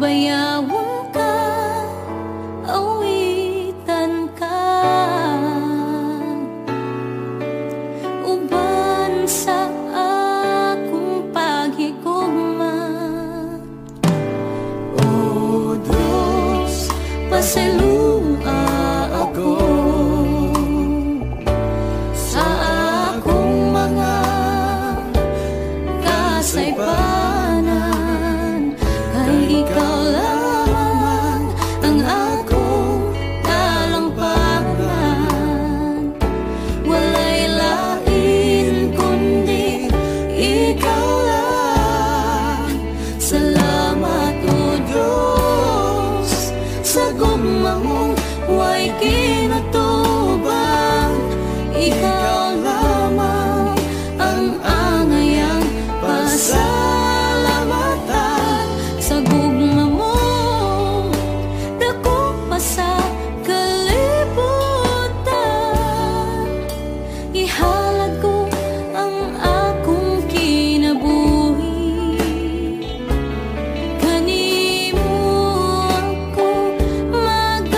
bayawon ka, awitan ka, uban sa akong paghigugma. O Diyos, pasalua ako sa akong mga kasaypanan, kay ikaw lamang ang akong talampagan. Walay lain kundi ikaw lang. Salamat o Diyos sa gumamong way kinatubang. Ikaw lamang ang angayang pasalamatan. Sa gugma mo, dako pa sa kalibutan. Ihalad ko ang akong kinabuhi, kanimo ako mag-aawit,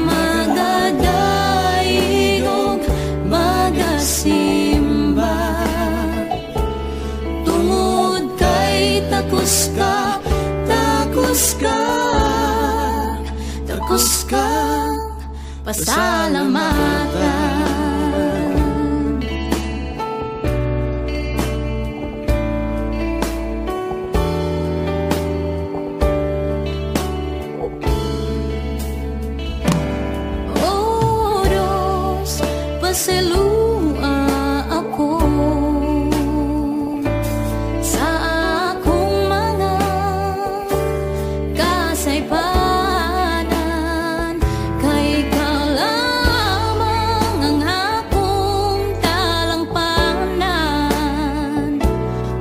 magadaig og magasimba. Tungod kay takos ka, takos ka, takos ka, pasalamatan. O Diyos, pasalua ako sa akong mga kasaypanan, kay ikaw lamang ang akong talampanan.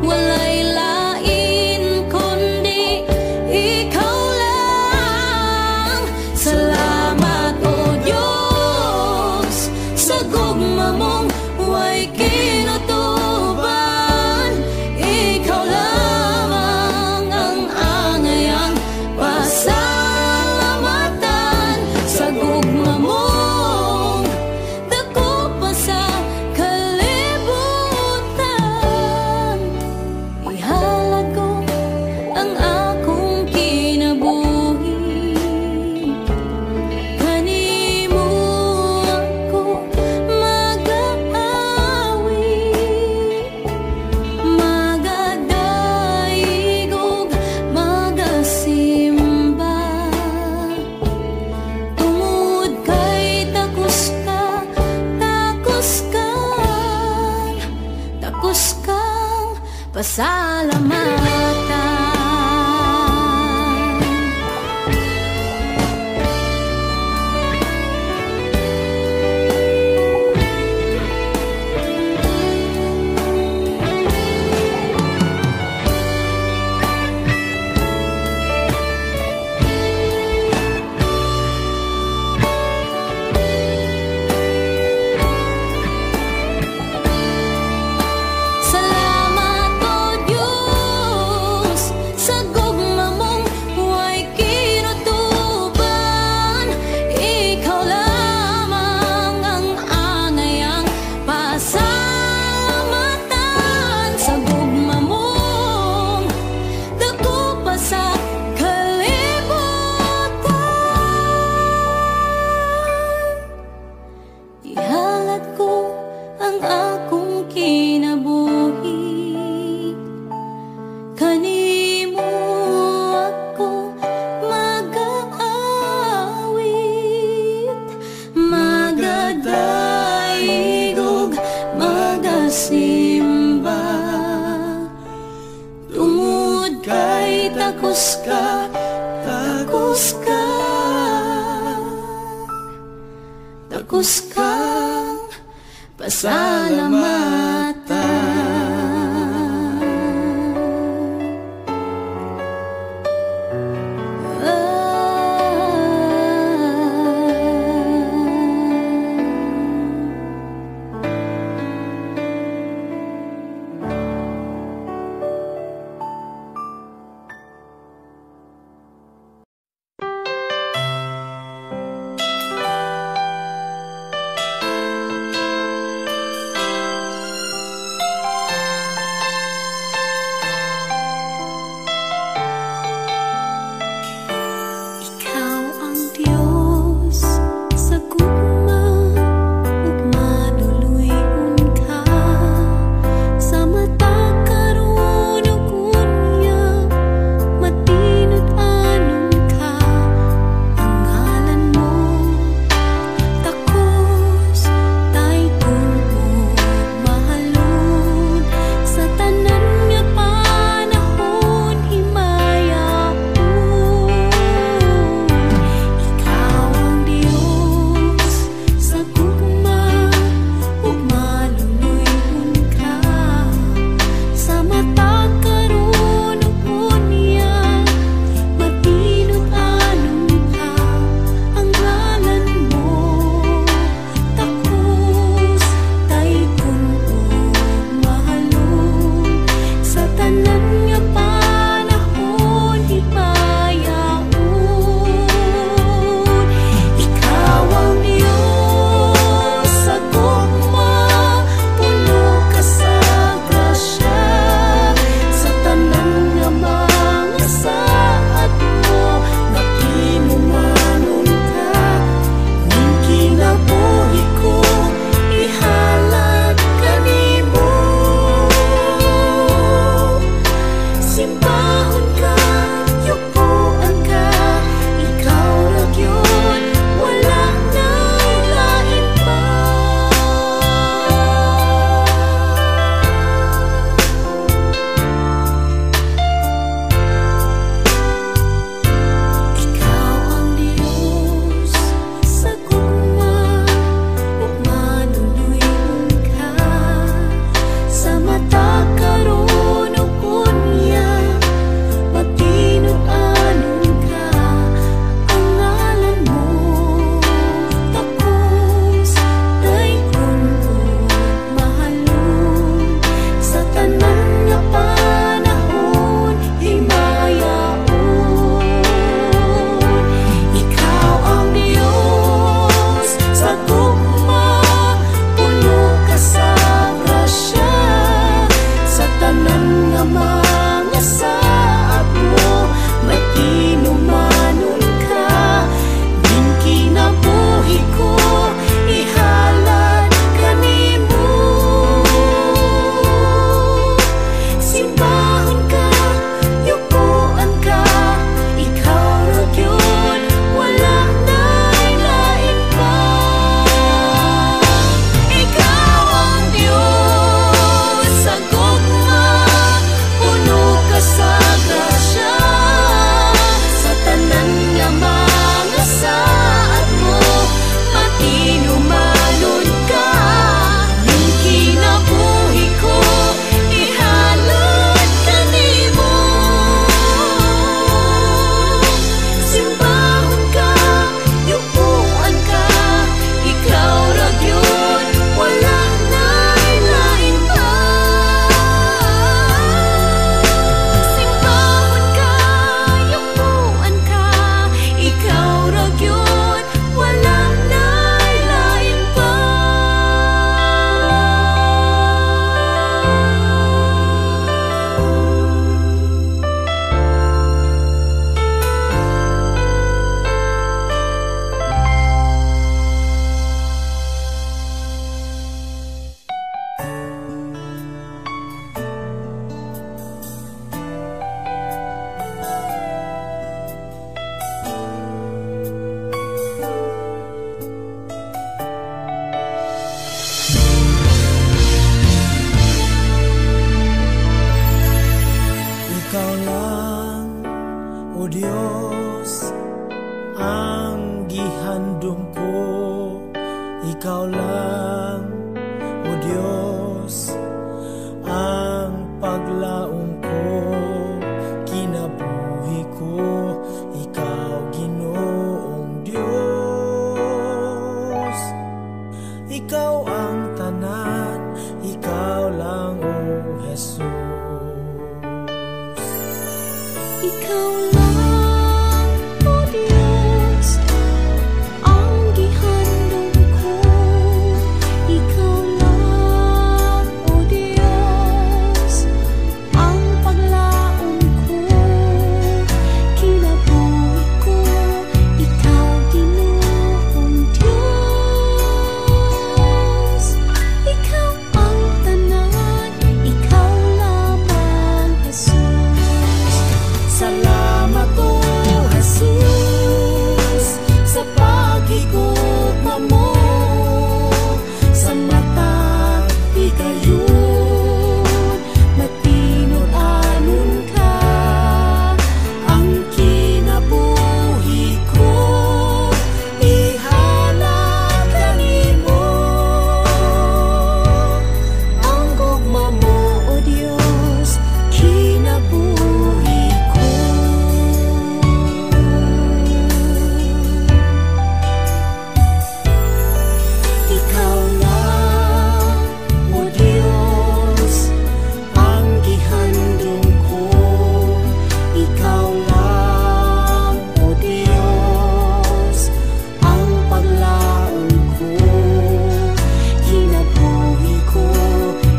Walay lain kundi ikaw lang. Salamat o Diyos sa gugma mong way kinutuban. Ikaw lamang ang angayang pasalamatan. Sa gugma mong dako pa sa kalibutan. Ihalad ko ang akong kinabuhi, kanimo ako mag-aawit, magadaig og magasimba. Tungod kay takos ka, takos ka, takos kang pasalamatan. Salamat o Diyos sa gugma mong way kinutuban. Ikaw lamang ang angayang pasalamatan. Sa gugma mong dako pa sa kalibutan. Ihalad ko ang akong kinabuhi, kanimo ako mag-aawit, magadaig og magasimba. Tungod kay takos ka, takos ka, takos kang pasalamatan. lang, O Jesus. Ikaw lang, O Diyos, ang gihandog ko. Ikaw lang, O Diyos, ang paglaom ko. Kinabuhi ko, Ikaw Ginoong Diyos. Ikaw ang tanan, Ikaw lamang, Jesus. Salamat, O Jesus, sa pag-higugma mo. Sa mata di gayon, matinod anon ka. Ang kinabuhi ko, ihalad kanimo. Ang gugma mo, O Diyos, kinabuhi ko. Ikaw lang, O Diyos, ang gihandong ko. Ikaw lang, O Diyos, ang paglaom ko. Kinabuhi ko,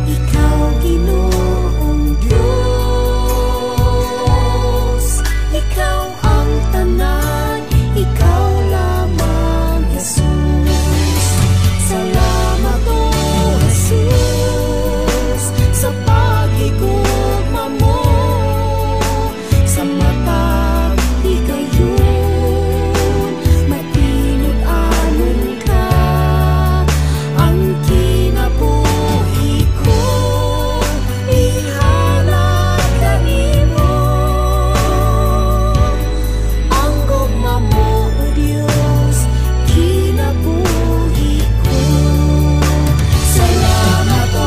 Ikaw Ginoong Diyos. Ikaw ang tanan, Ikaw lamang, Jesus. Salamat, O Jesus, sa pag-higugma mo. Sa mata di gayon, matinod anon ka. Ang kinabuhi ko, ihalad kanimo. Ang gugma mo, O Diyos, kinabuhi ko. Salamat, O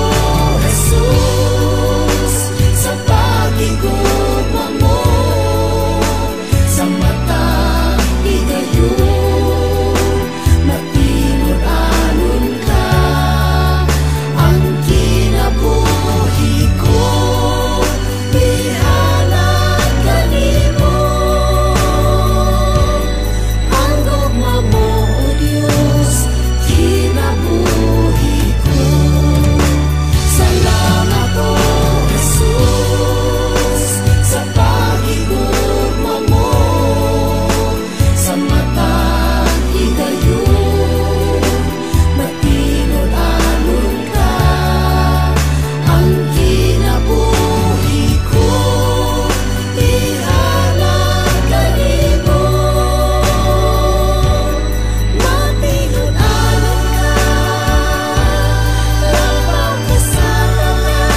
Jesus, sa pag-higugma mo. Sa mata di gayon, matinod anon ka. Ang kinabuhi ko, ihalad kanimo. Ang gugma mo, O Diyos, kinabuhi ko. Salamat, O Jesus, sa pag-higugma mo. Sa mata di gayon, matinod anon ka. Ang kinabuhi ko, ihalad kanimo. Matinod anon ka, labaw ka sa tanan.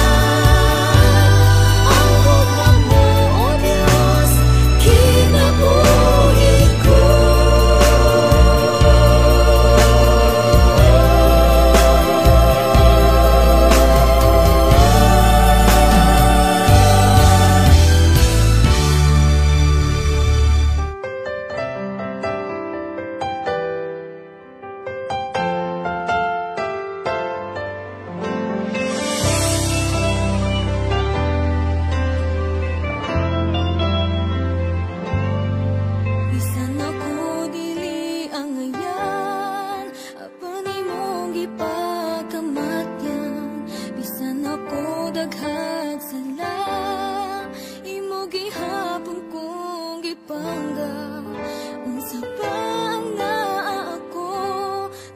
Ang gugma mo, O Diyos, kinabuhi ko. Bisan ako dili ang ngayan, apan imong gipakamatyan. Bisan ako daghag sala, imo gihapon kong gipangga. Unsa pa ang naa ako,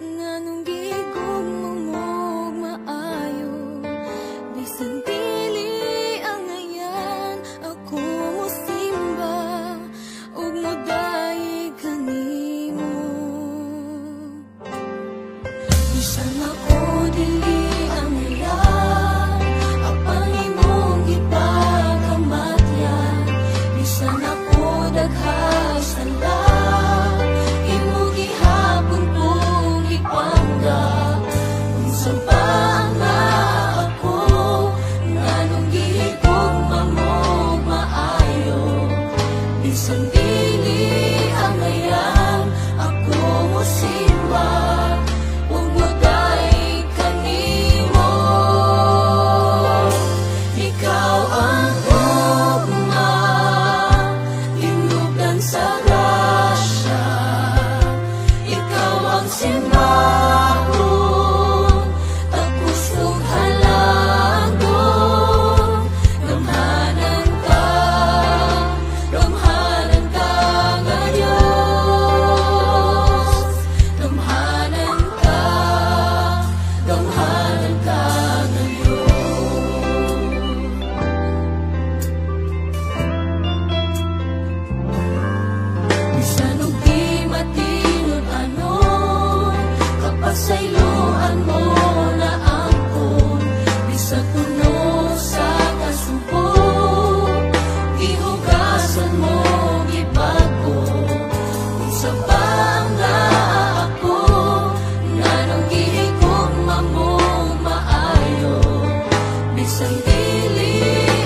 nganong gigugma mo maayo. Bisan dili ang ngayan, ako mosimba ug modaig kanimo. Bisan ako dili ang ngayan, apan sa puno sa kasubok, gihugasan mo gibago. Unsa ba nga ako nganong gihigugma mo maayo, bisan dili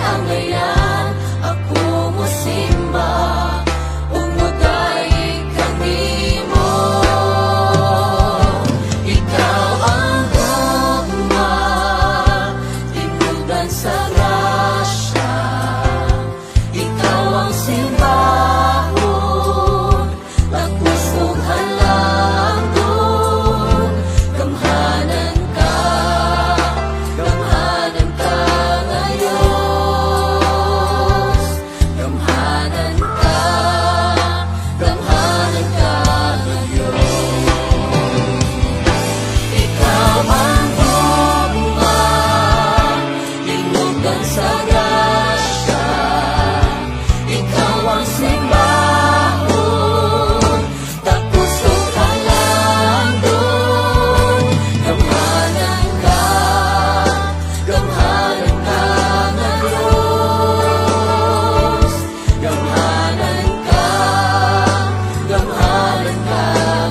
ang ngayan ako mo simba ug modaig kanimo. Ikaw ang gugma tinudan sa grasya, ikaw ang simbahon takos ug halangdon. Gamhanan ka ngayos, gamhanan ka ngayon. Ikaw ang gugma tinudan sa grasya, ikaw ang simbahon takos ug halangdon. Gamhanan ka ngayos, gamhanan ka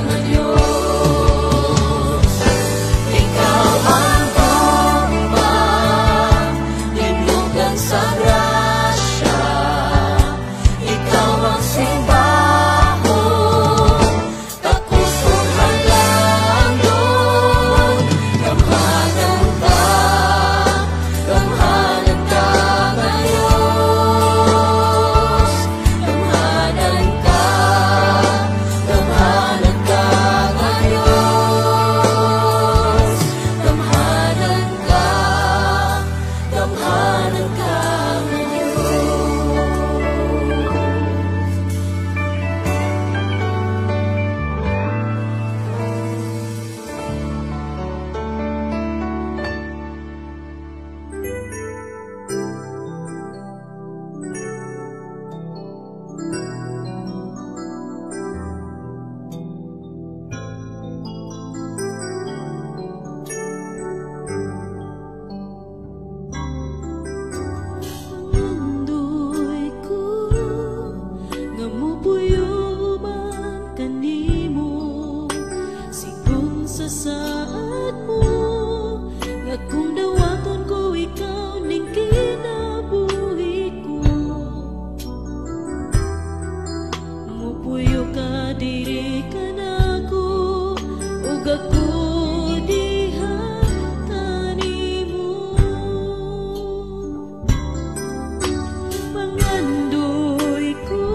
ngayos. Ikaw ang gugma tinudan sa grasya, ikaw ang simbahon takos ug halangdon. Gamhanan ka ngayos, gamhanan ka ngayos, gamhanan ka Pangandoy ko nga mupuyuban kanimo, sigon sa saad mo nga kung dawaton ko ikaw ning kinabuhi ko. Mupuyo ka diri ka nako ug ako diha kanimo. Pangandoy ko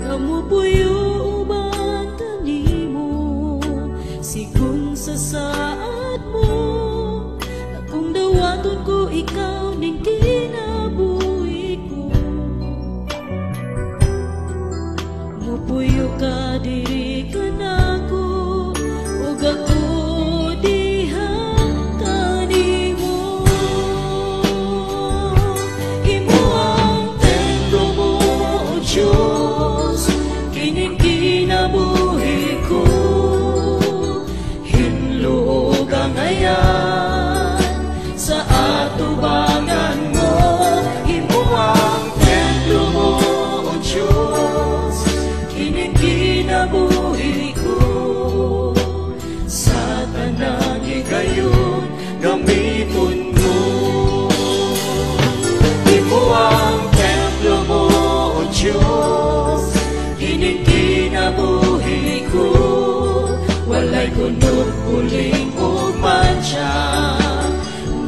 nga mupuyuban kanimo, sigon sa saad mo nga kung dawaton ko ikaw ning kinabuhi ko. Mupuyo ka diri ka nako ug ako diha kanimo. Imo ang templo mo, O Diyos, kining kinabuhi ko. Hinluog ang ngayan sa atubangan mo. Imo ang templo mo, O Diyos, kining kinabuhi ko. Sa tanang higayon gamiton mo. Imo ang templo mo, O Diyos, kining kinabuhi ko. Walay kunod uling o mancha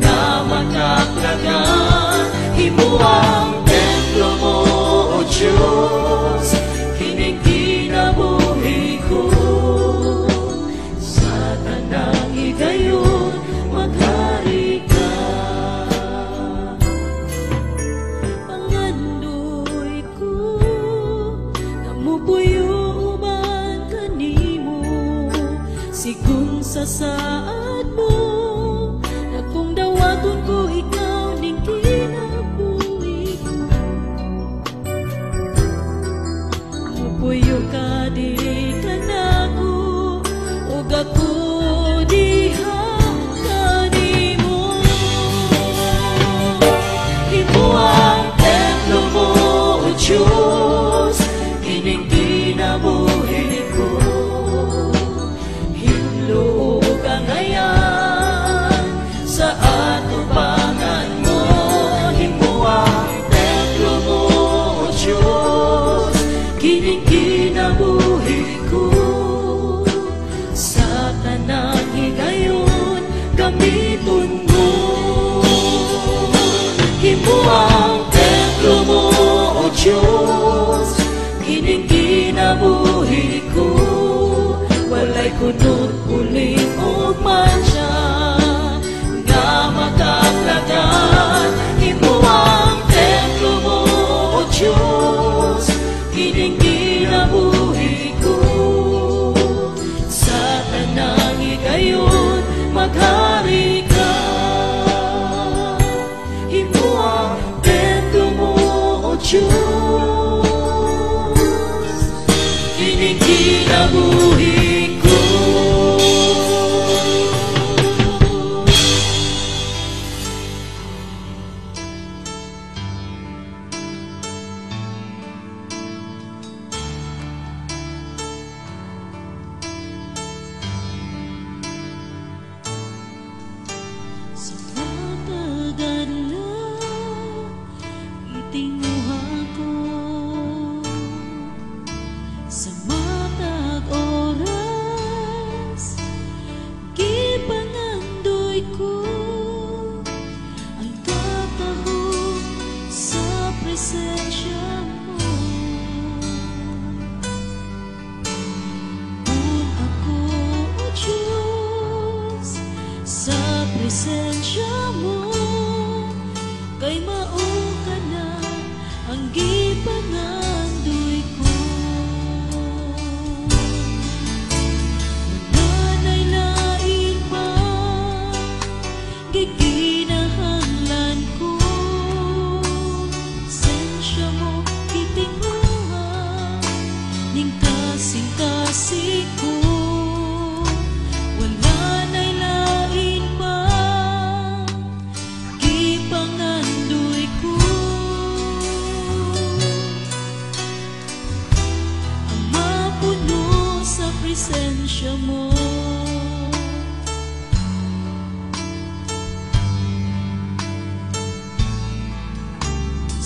na makaplagan. Imo ang templo mo, O Diyos, kining kinabuhi ko. Sa tanang higayon maghari ka. Pangandoy ko nga mupuyuban kanimo, sigon sa saad mo na kung dawaton ko ikaw ning kinabuhi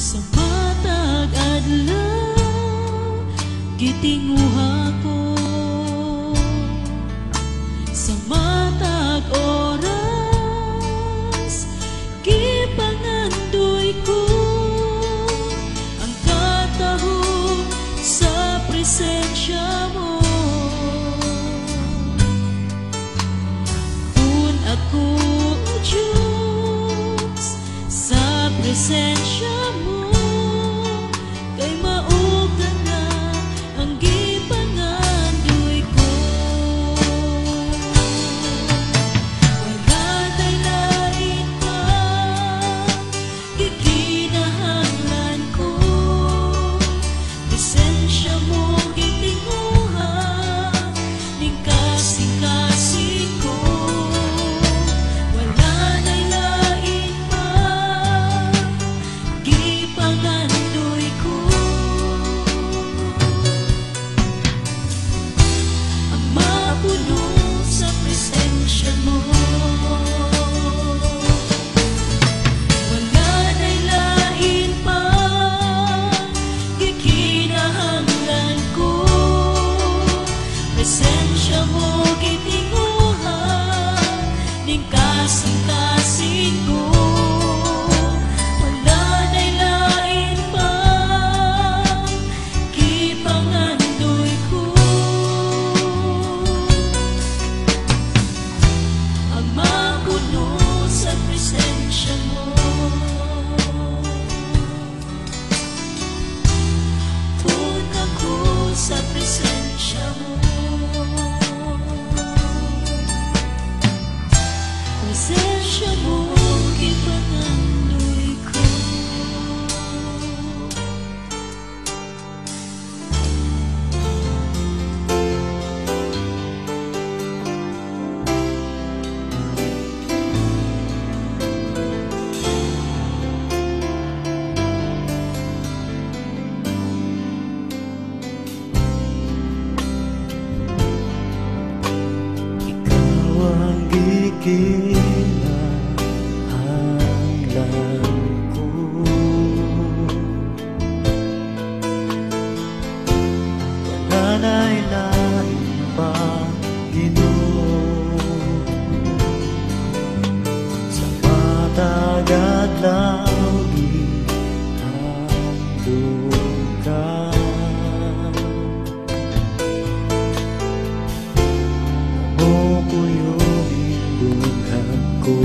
Sa matag adlaw gitinguha ko, sa matag oras gipangandoy ko ang katahong sa presensya mo. Kung ako o Diyos sa presensya mo, kay mauga na ang gipangandoy ko. Wala day lain pa gikinahanglan ko, presensya mo gitinguha ning kasing-kasing ko. Wala day lain pa gipangandoy ko, ang mapuno sa presensya mo. Wala day lain pa gikinahanglan ko, presensya mo gitinguha ning kasing-kasing ko. Wala day lain pa gipangandoy ko, ang mapuno sa presensya mo. Kung ako sa presensya mo, presensya mo gipangandoy ko. Ikaw ang gikinahanglan ko. Wala na'y lain pa, Ginoo. Sa matag adlaw gihandog ka. Mo kuyo hindughan ko.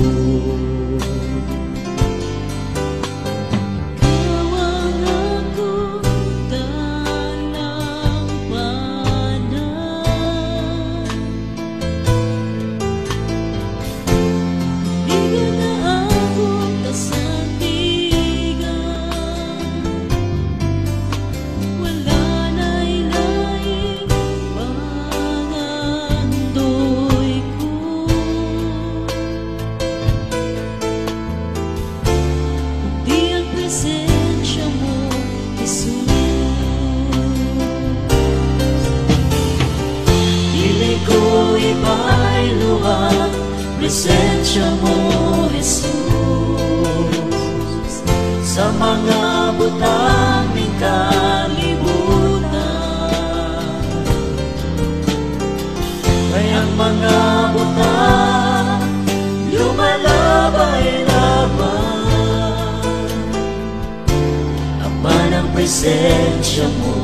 Tawag ako dalampanan, ligan na akong kasandigan. Wala na'y laing pangandoy ko, kundi ang presensya mo, Jesus. Dili ko ipailuwag presensya mo, Jesus, sa mga butang ning kalibutan. Kay ang mga butang lumalabay laban, apan ang presensya mo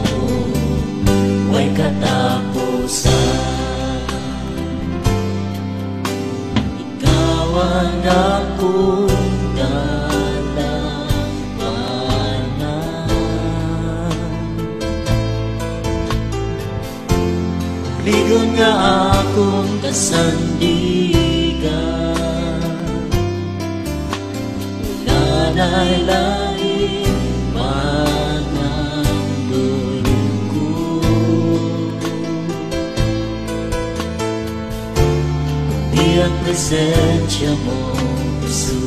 way katapusan. Ikaw ang akong dalampanan, ligon nga akong kasandigan. Wala na'y lain pangandoy ko, kundi ang presensya mo, Jesus.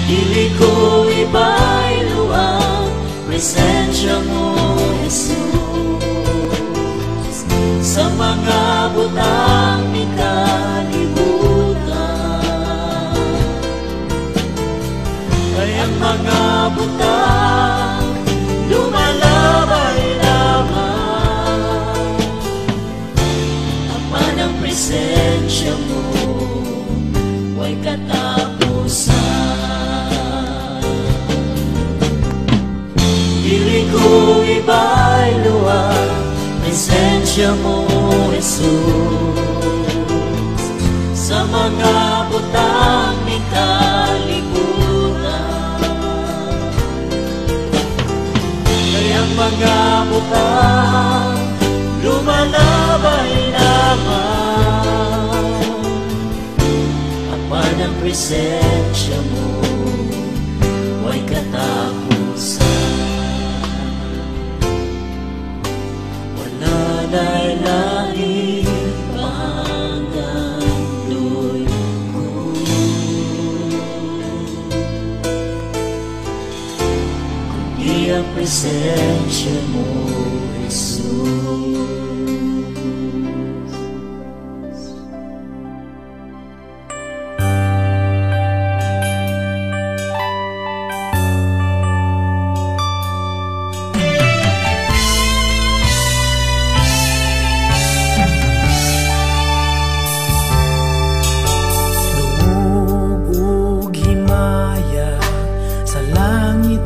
Dili ko ipailuwag presensya mo, Jesus, sa mga butang ni kalibutan. presensya mo, Jesus, sa mga butang may kalibutan. Kayang mga butang lumalabay naman, apan ang presensya mo ay katapusan. Wala na'y lahing panggandoy ko, kundi ang presensya mo, Jesus.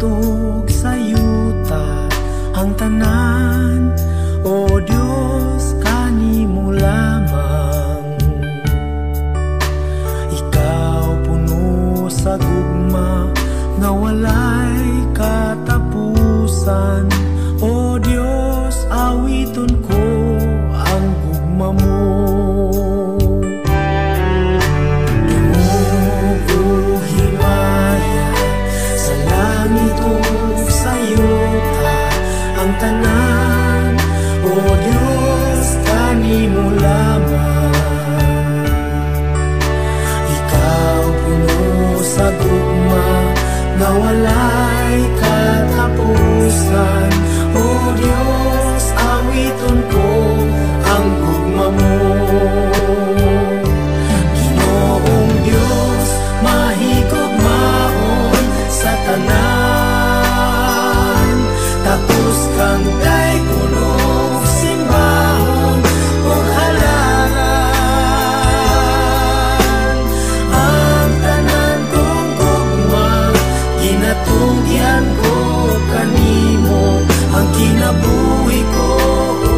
Ug sa yuta ang tanan, o Dios, kanimo lamang. Ikaw puno sa gugma nga walay katapusan, o Dios, awiton ko ang gugma mo. Ang tanan, o Diyos, kanimo lamang. Ikaw puno sa gugma na walay katapusan, o Diyos, awiton ko ang gugma mo. Ginoong Diyos, mahigugmaon sa tanan, tapos kang kay kunong simbahon o halaran. Ang tanan kong gugma, ginatungyan ko kanimo, ang kinabuhi ko, o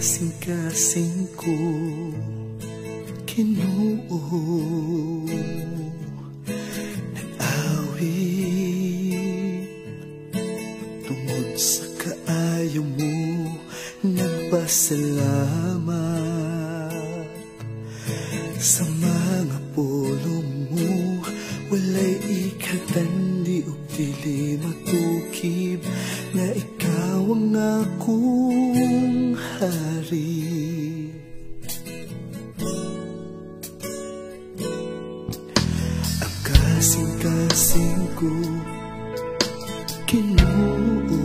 kasing-kasing ko Ginoo, nag-awit tungod sa kaayo mo, nagpasalamat sa mga pulong mo. Walay ikatandi o dili matukib na ikaw ang akong hari. Ang kasing-kasing ko Ginoo,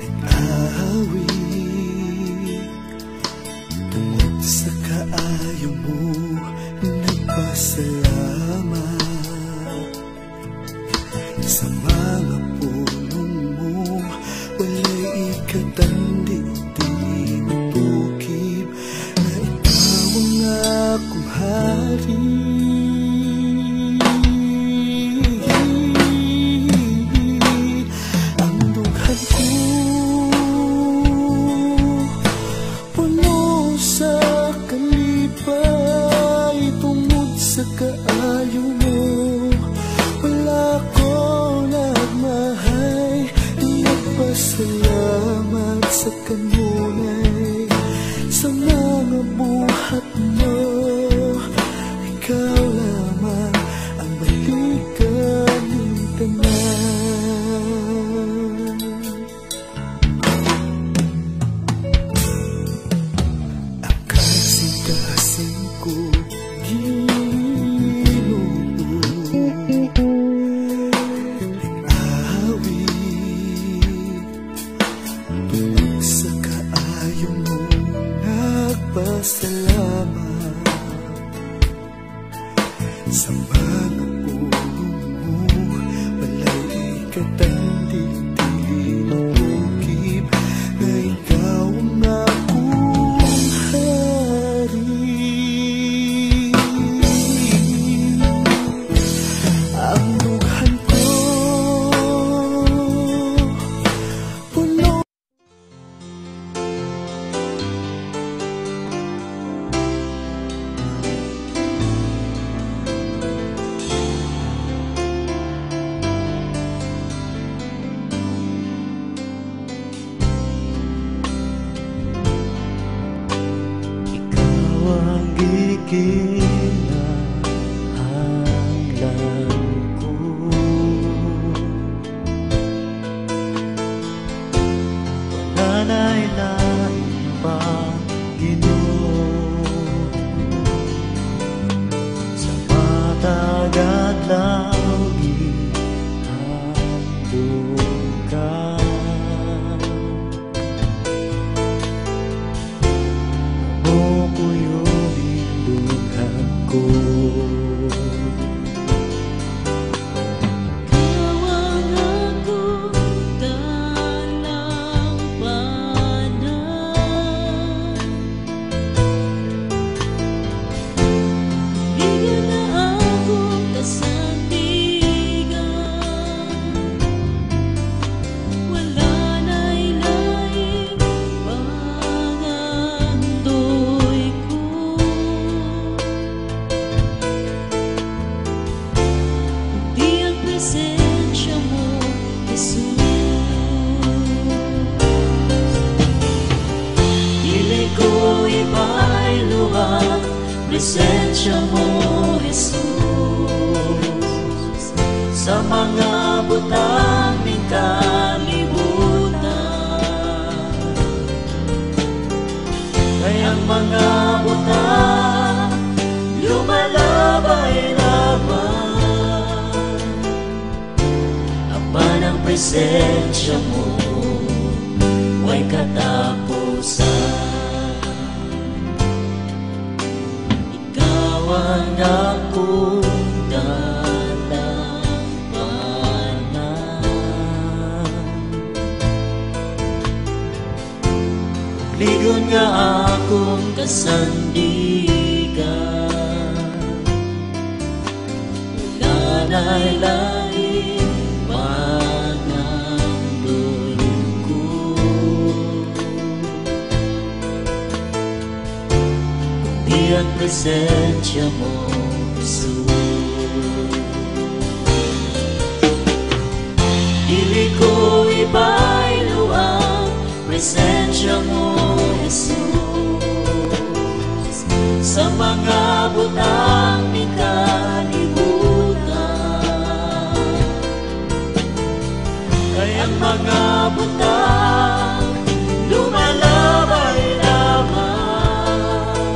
nag-awit tungod sa kaayo mo, nagpasalamat sa mga pulong mo. Walay ikatandi o dili matukib na ikaw ang akong hari. Ang dughan ko puno sa kalipay tungod sa kaayo mo. Wala ko nagmahay, nagpasalamat sa kanunay sa mga buhat mo. Ikaw lamang ang balikan ng tanan. Ang kasing-kasing ko Ginoo, nag-awit tungod sa kaayo mo, nagpasalamat sa mga pulong mo. Walay ikatandi, dili matukib na ikaw ang akong hari. Ang dughan ko puno. Ikaw ang gikinahanglan ko. Wala na'y lain pa, Ginoo, sa matag adlaw gihandog ka. Amo kuyog dughan ko. Ikaw ang akong dalampanan. Bigyan na akong kasandigan. Wala na'y laing pangandoy ko. Di ang presensya mo, Jesus. Dili ko ipailuhan, presensya mo, Jesus. Sa mga butang ning kalibutan, kayang mga butang lumalabay laban. Apan ang presensya mo, way katapusan. Ikaw ang akong dalampanan. Ligon nga akong kasandigan. Wala na'y laing pangandoy ko. presensya mo, Jesus. Dili ko ibailuang presensya mo, Jesus, sa mga butang ni kalibutan. Kayang mga butang lumalabay lamang,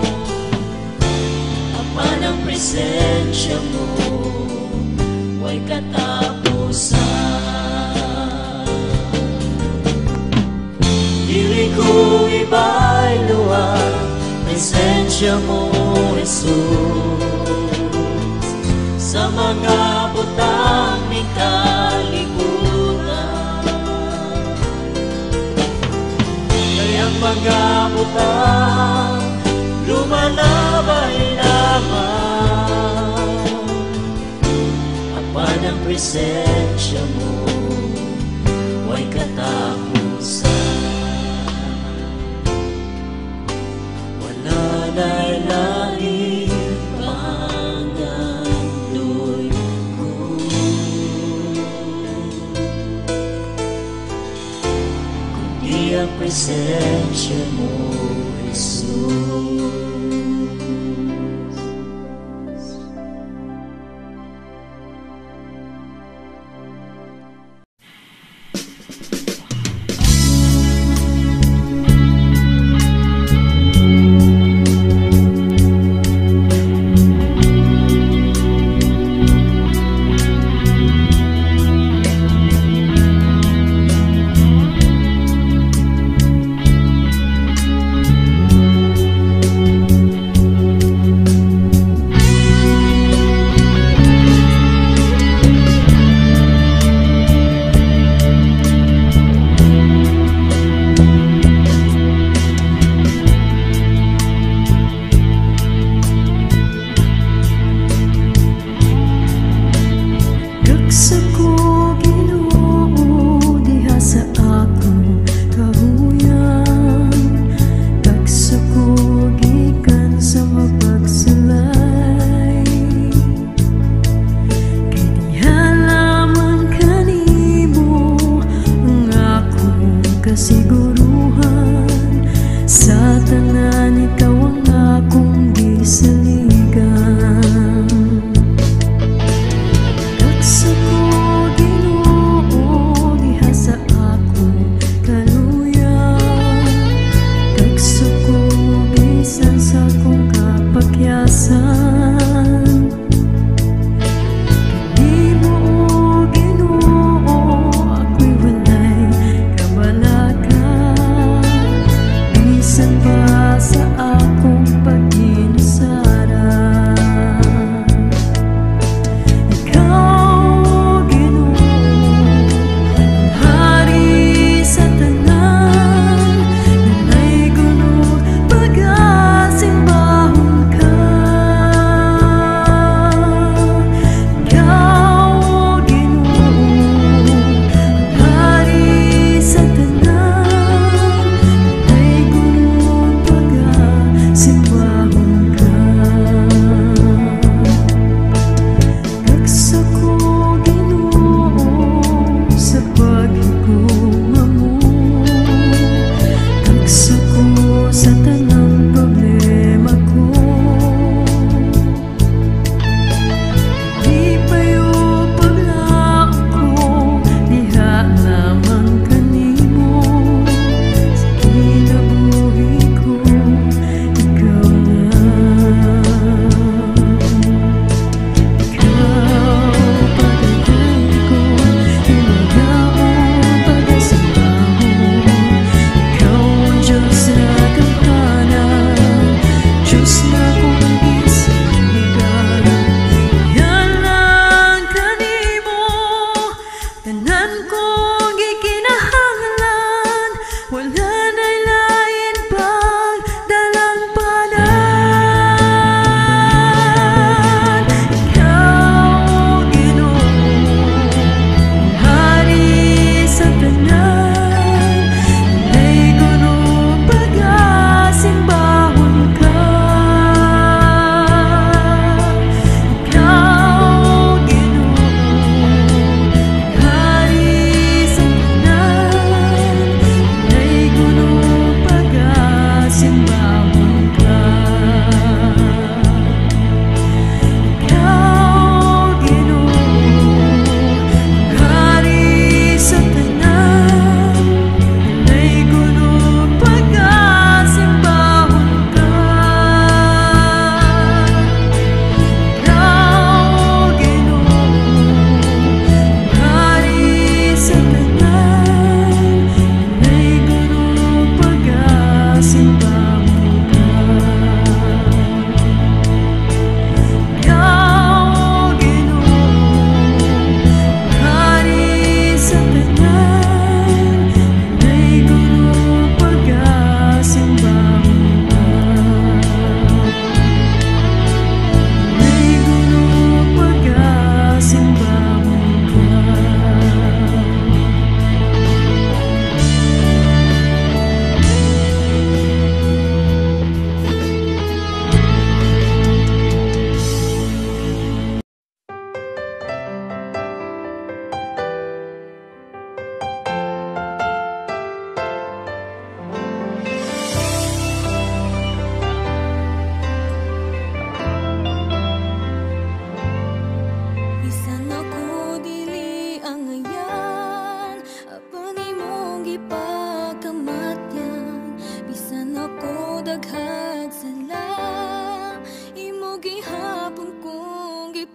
apan ang presensya mo huwag katapusan. Dili ko ibailuang presensya mo, Jesus, sa mga butang ni kalibutan. Kayang mga butang lumalabay lamang, apan ang presensya mo huwag katapusan. Wala na'y langit panggandoy ko, kundi ang presensya mo, Jesus.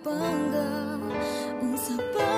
bangga unsa ba